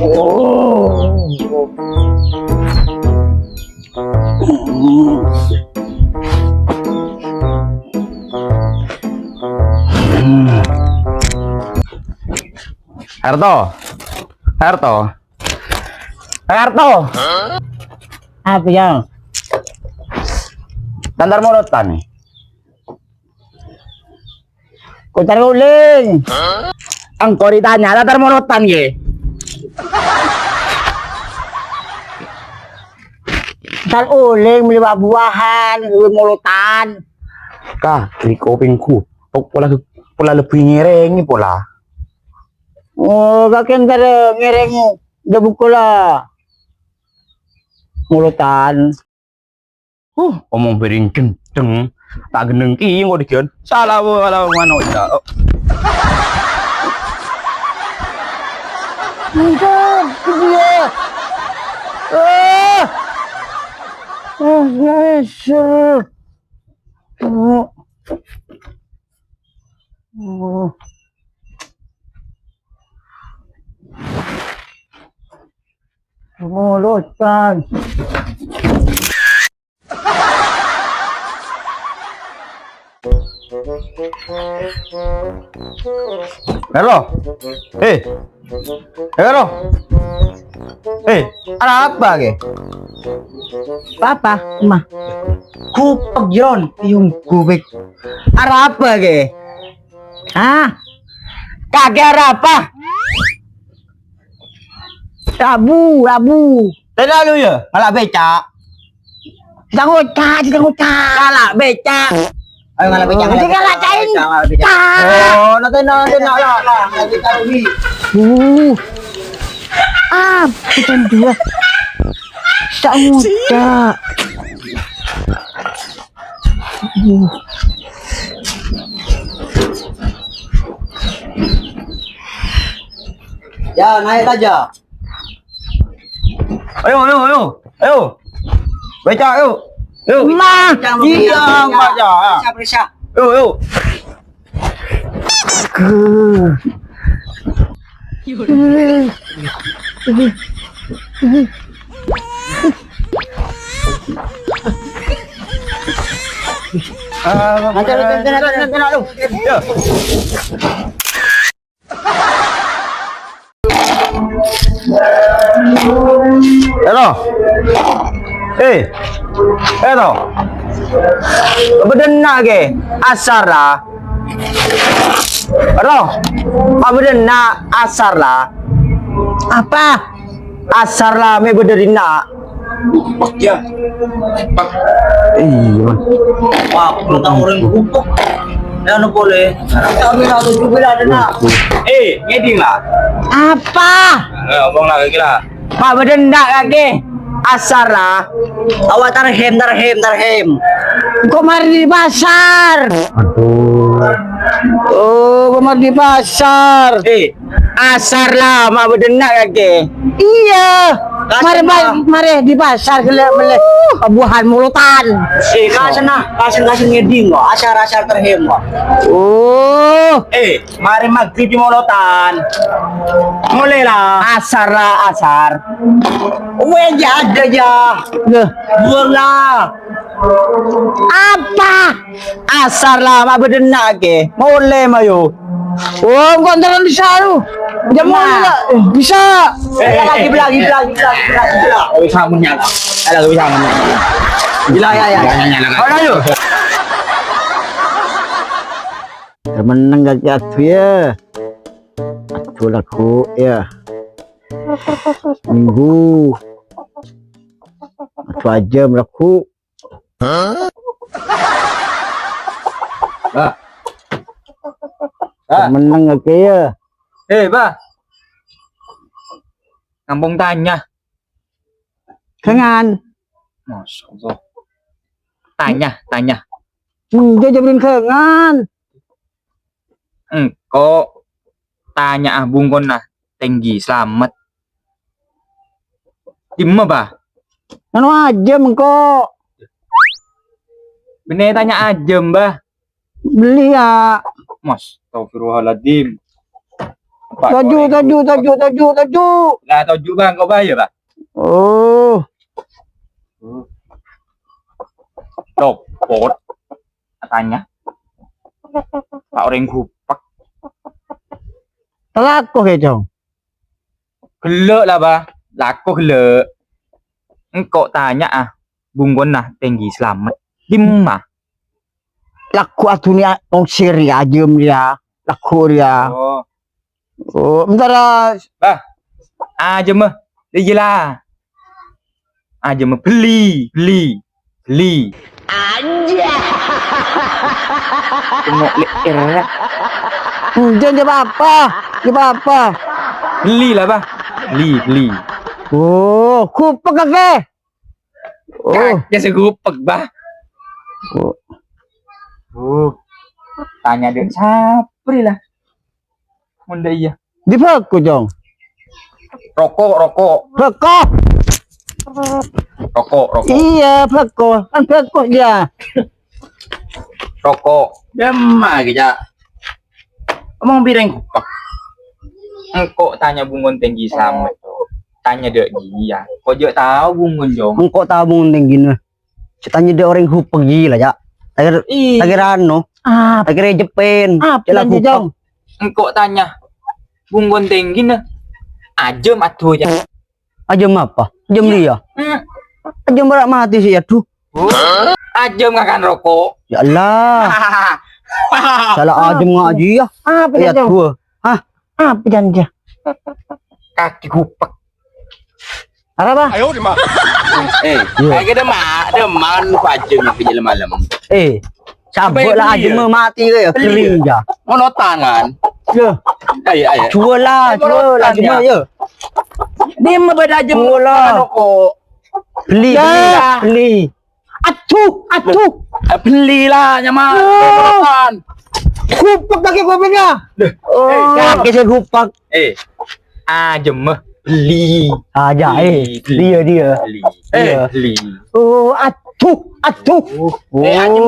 Harto, Harto, Harto. Apa yang? Tandar molotan nih. Kau tarik uling. Ang koritanya tandar molotan ye. Tarik uling beli buah-buahan, beli mulutan. Kah, di kopingku. Pola lebih ngirengi pola. Oh, kakek ntar ngereng udah buku lah. Mulutan. Omong bering kenceng. Tak gendeng ki nggo dikion. Salah wala mano ya. Enggak, dia. Yes. Mulutan. Halo. Halo. Ada apa ke? Papa, mah. Kupek Jon, yung kubik. Ada apa ke? Ah, Kagak ada apa? rabu. Lalu ya, malah beca. Jangan ngocak. Kalah beca. Ayo ngalah beca. Nanti ngalacain. Oh, nanti lah. Beca dulu. Kita dua. Tak muda. Ya, naik aja. Ayo. Beca, ayo. Ma, Iya, baca. Periksa. Yuk. Nanti lu. Ya. Halo. Halo. Bedena ke? Asar lah. Halo. Bedena asar lah. Apa? Asar lah me bederina. Ya. Iya. Wah, kalau tahu orang kupuk. Ya, no boleh. Kami nak tujuh bila ada nak. Ngeding lah. Apa? Ngomong lah kira. Pak bedenda kaki. Asar lah. Awak tarhem. Kok mari di pasar? Aduh. Oh, kok mari di pasar? Asar lah mak bedena kaki. Iya. Kasih Mari di pasar beli buahan mulutan. Kasih ngeding kok. Asar terhem kok. Oh, Mari maghrib di molotan. Mulai lah. Asar. Weh ada ya. Buang lah. apa? Asar lah mak bedena ke. Mulai mayo. Oh, kontrakan bisa lu. Jam mana? Bisa. Lagi. Bisa menyala. Gila ya. Ayo. Menang gak jatuh ya. Atuh laku ya. Minggu. Atuh aja laku. Menang gak ya. Bah. Kampung tanya. Kengan. Masya Allah. Tanya. Dia jabrin kengan. Engkau tanya bungkon lah. Tinggi selamat. Dimana bah? Anu aja mengko. Bener tanya aja mbah. Beli ya. Mas, astagfirullahaladzim. Toju. Lah toju bang, kau bayar pak? Oh, Copot. Katanya. Pak orang kupak. telako ke Jong. Gelek lah bah. Laku gelek. Engkau tanya bunggon tinggi selamat. Dimah. Laku atunya ong Syria ajem dia. Laku dia. Oh. Oh, bentar. Bah. Aja mah. Dia lah. Aja mah beli. Anja. Tengok leher. Jangan apa? Beli lah bah. Beli. Oh, kupak kake. Oh, Ya segupek bah. Tanya dia sapri lah. Munda iya. di aku Jong. Rokok. Rokok. Iya, peko. Kan peko dia. Rokok. Demah aja. Omong bireng kupak. Engkau tanya bungon tinggi selamat. Tanya dia iya. Kau juga tahu bungon Jong. Engkau tahu mung gini. Ceritanya dia orang hupeng gila ya. Lagi rano. Lagi Jepin. Jelas Jong. Engkau tanya bungon tinggi nah. Ajem atuh ya. Ajem apa? Ajem dia. Ajem berak mati sih aduh. Ajem makan rokok. Ya Allah. Salah ajem ngaji ya. Apa ya Jong? Apa janji? Kaki kupak. Apa? Kayak demam ajem ke jalan malam. Cabut lah ajem mati ke ya kering ya. Mono tangan. Ya. Ayo. Jual lah ajem ya. Dia mah beda ajem rokok. Beli. Atuh. Belilah nyaman. Kupak kaki kupingnya. Kaki saya kupak. Ajem mah beli. Aja dia. Beli. Oh, atuh. Ajem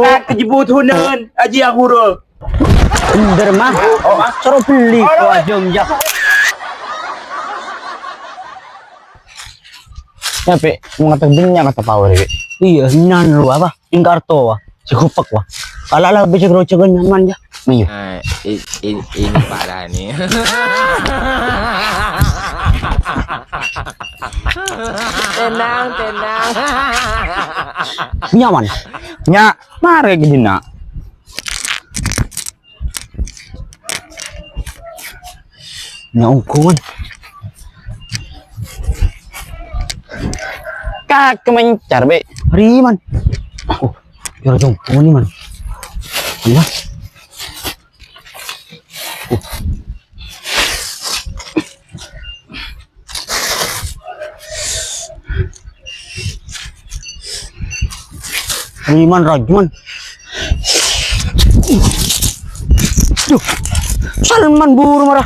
nak kejebut hunan. Aji aku ro. Bener mah. Suruh beli kau ajem ya. Sampai mengatakan banyak kata power ini. Iya, nan lu apa? Ingkarto wah. Si kupak wah. Ala bisa kerocokan nyaman ya. Iya. Ini parah nih. tenang. Nyaman. Nya, mare gini nak. Nyongkon. Kak kemencar be. Riman. Oh, ya jongkon nih man. Iya. Riman Rajman. Duh. Salman buru marah.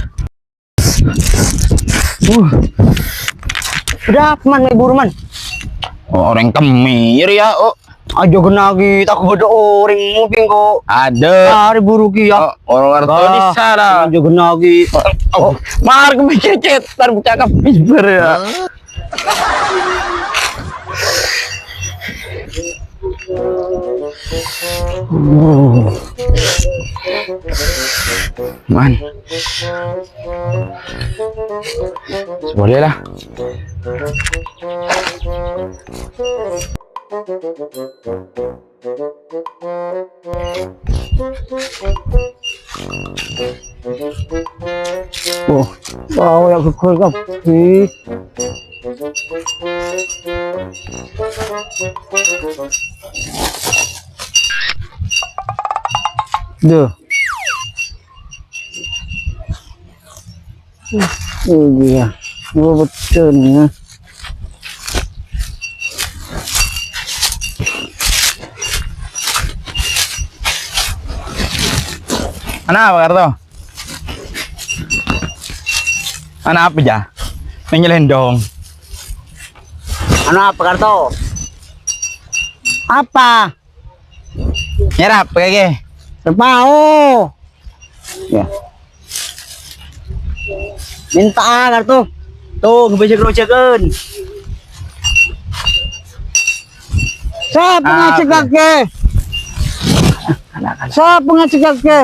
Berapa man buru man? Orang kemir ya. Aja genagi tak beda orang mungkin kok. Ada. Hari buru ki ya. Orang arto di sana. Aja genagi. Mar kemicet tar cakap bisber ya. Man. Boleh lah. Oh, wow, ya kekal kapi. Duh. Oh iya, betul ya. Anak apa karto? Anak apa ya? Menyelendong. Ano apa karto? Apa? Nyerap kayak Terpau. Ya. Minta kartu. Tuh, ngebejek-rocekeun. Siapa ngecegak ke? Siapa ngecegak ke?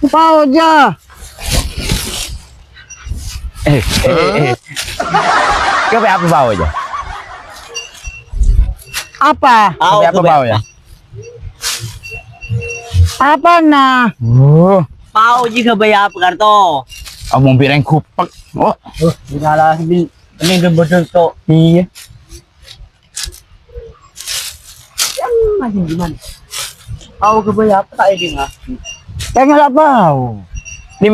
Pau aja. Kau apa bau aja? Apa? Kau apa bau ya? Apa nah? Oh, Pau jika bayar apa karto? omong bireng kupak. Oh, Binalah ini betul to. Iya. Masih gimana? Pau ke bayar apa tak ini mah? Pengen nggak bau. 5.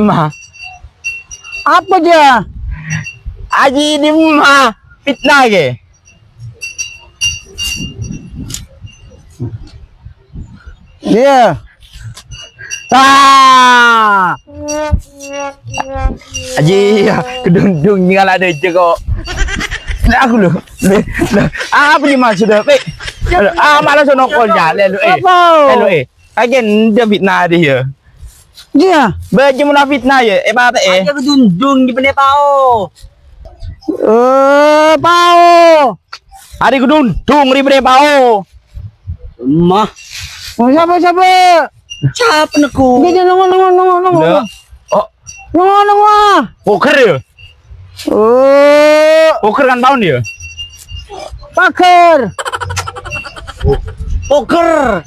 Apa dia? Aji 5. Fitnah ke? Dia. Ah. Aji kedundung ni kalau ada je kok. Nak aku lu. Apa ni maksud dah? Malah sono kol jalan lu Apa? Lu Kagen dia fitnah dia. Dia. Baju mula fitnah ya. Mata Aja kedundung di benih pau. Pau. Hari kedundung ri bre pao. Mah, Oh, siapa? siapa neku? Dia nunggu. Lah. Oh, Nunggu. poker ya. Oh, Poker kan tahun dia. paker. Poker.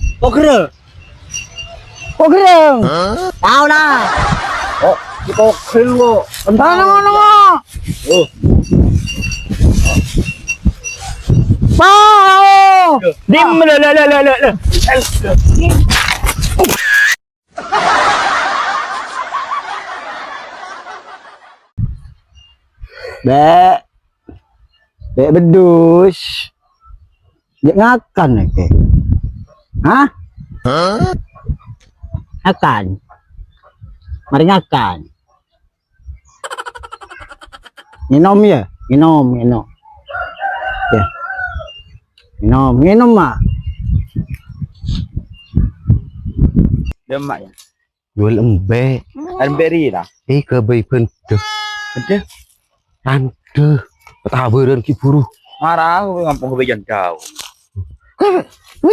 Pokereng. Tahu lah. Oh, di poker lo. Nunggu. Pau. Dim le. Bek bedus. Dia ngakan ke? Hah? Ngakan. Mari ngakan. Minum ya? Minum. Ya. Minum mak. Demak ya. Jual embek. Dan beri lah. Ke bayi pente. Ada. Tante. Petaberan ki buru. Marah aku ngampung ke janda.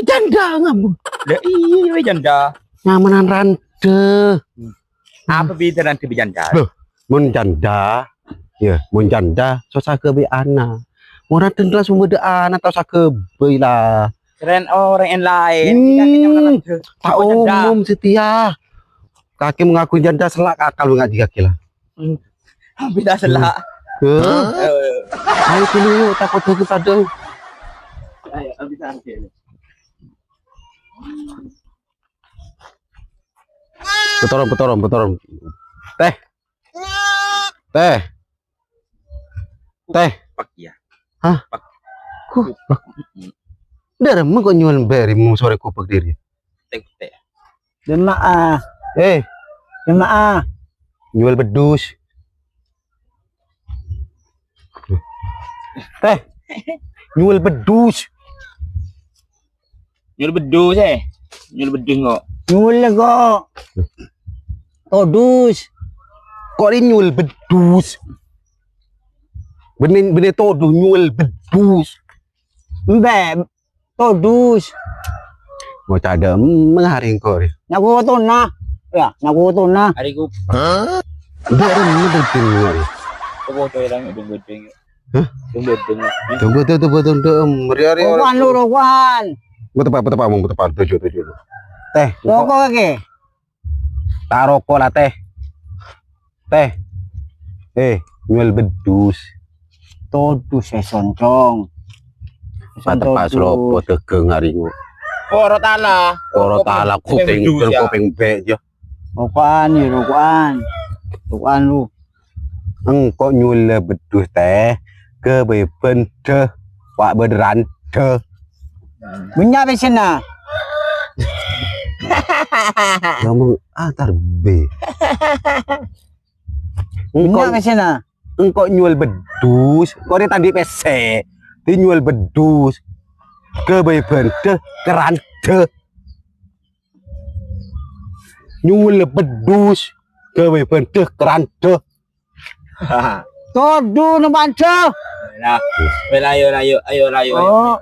Janda ngamu. Lah iya janda. Nyamanan rante. Apa beda nanti janda? Loh, mun janda. Ya, mun janda so sake bayi anak. Mun rante lah sumber de anak tau sake bayi lah. Keren orang yang lain. Tak umum setia. Kaki mengaku janda selak akal mengaji kaki lah. Beda selak. Ayo dulu takut kita ada. Ayo habis angke. Petorom. Teh. Pak ya. Hah? Kupak. Darah mau kok nyual beri mau sore kupak diri. Teh. Jemaah. Jemaah. Nyual bedus. Teh. Nyual bedus. Nyul bedus Nyul bedus kok. Nyual kok. Todus. Kok ini nyual bedus? Benih toduh nyual bedus. Mbak, todus. Mau ada mengaring kok. Nyaku tuna. Ya, nyaku tuna. Hari ku. Udah ada mendeting ngari. Kok to ilang bedeng. Hah? Bedeng. Tunggu, meriari Rokokan lu, rokokan. Betepak, tujuh. Teh, Rokok ke? tak rokok lah teh. Nyual bedus. Todus soncong. Patepak seropo tegeng hari ku. Koro tala kuping be aja. Rokokan lu. Engkau nyual bedus teh ke beben deh. Wak beneran deh. Bunyi sana. Kamu antar B. Bunyi sana. Engkau nyual bedus. Kau ini tadi PC. Dia nyual bedus. Ke beben deh. Keran deh. Nyual bedus. Kewe bentuk keranda. Todo na banca. Ayo. Oh.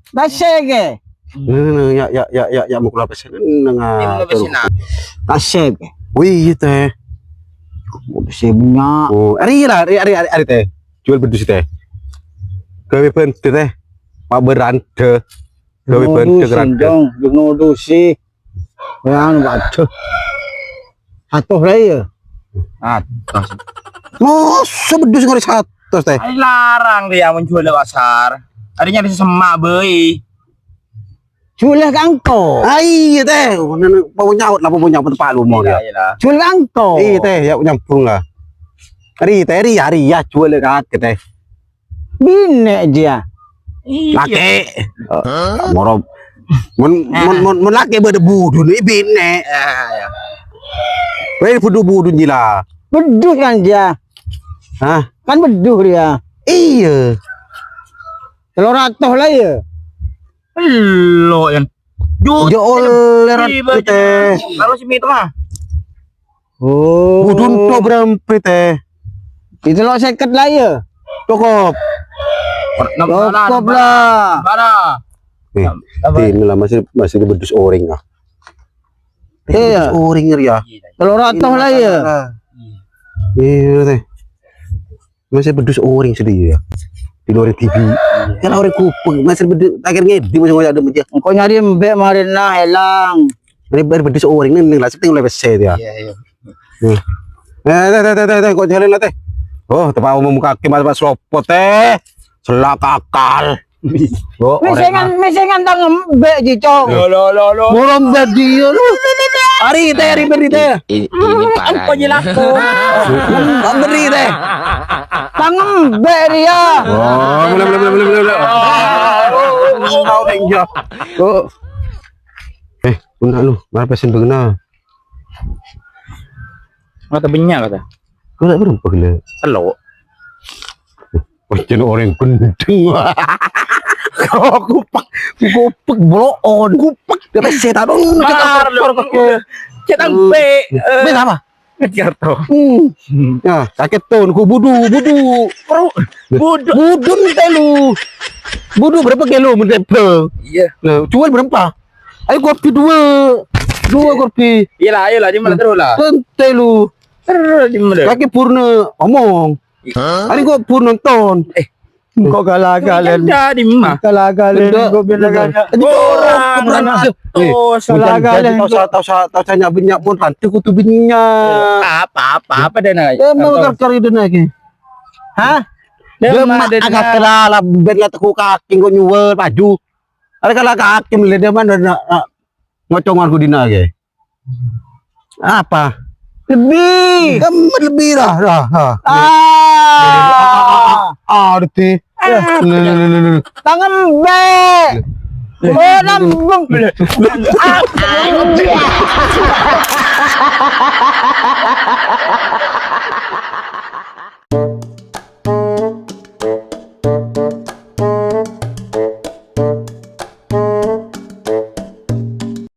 Dasege. Ya mau keluar pesan nengah. Dasege. Wih teh. Bisa banyak. Oh, ari teh. Jual bedus teh. Kewe bentuk teh. Pak beranda. Kewe bentuk keranda. Jangan dosi. Yang banca. Atuh raya. Masa bedus ngori satu teh. Ay larang dia menjual di pasar. Ada nyari semak beuy. Jual kangko. Ai teh, mau nyaut lah mau nyaut tempat lu mau dia. Jual kangko. Iya teh, ya nyambung lah. Hari ya jual kat teh. Bine dia. Laki. Morob. Mun laki berdebu dulu bine. Weh budu jila. Beduh kan dia. Hah? Kan beduh dia. Iya. 300 lah ya. Lo yang Yo lerat teh. kalau si itu mah. Oh. Budun to berapa teh? Itu lo seket lah ya. Cukup. Cukup lah. Bara. Ini lah masih bedus oring ah. Iya. Oring ya. 300 lah ya. Iya teh. Masih bedus oring sedih ya. Di luar TV. Kan orang kuping masih bedus akhirnya di masih ada meja. Engkau nyari mbek marin lah helang. Ini bedus oring nih lah setting oleh PC dia. Iya. Teh kok jalan lah teh. Oh, tempat umum kaki mas slopot teh. Selak akal. Oh, Mesengan tang mbek jicong. Lo. Morom dia lu. Ari beri teh. Ini parah. Apa jelako? Beri teh. Tang mbek dia. Oh, mulai. Oh, tinggal. Oh. Benar lu, mana pesen begena? Mata banyak kata. Kau tak berapa gila? Telo. Macam orang gendeng. Kupak bloon. Kupak dia pesen tak dong. Cetak B. Be apa? Jarto. Ya, sakit ton ku budu. Budun telu. Budu berapa kilo menurut? Iya. Lah, jual berapa? Ayo kopi dua kopi. Iyalah di mana terus lah. Telu. Di mana? Kaki purna omong. Hari gua purna nonton. Kok galak-galen. Di mana? Galak-galen kok bilang Oh, galak-galen. Tahu saya banyak pun rantai kutu binnya. apa dan Dia mau kari dan lagi. Hah? Dia agak kelala bela teku kaki kau nyuwel baju. Ada kalau kaki melihat dia mana ngocongan ku dina lagi. Apa? Lebih lah. Arti. Tangan mbek. Oh, nambung.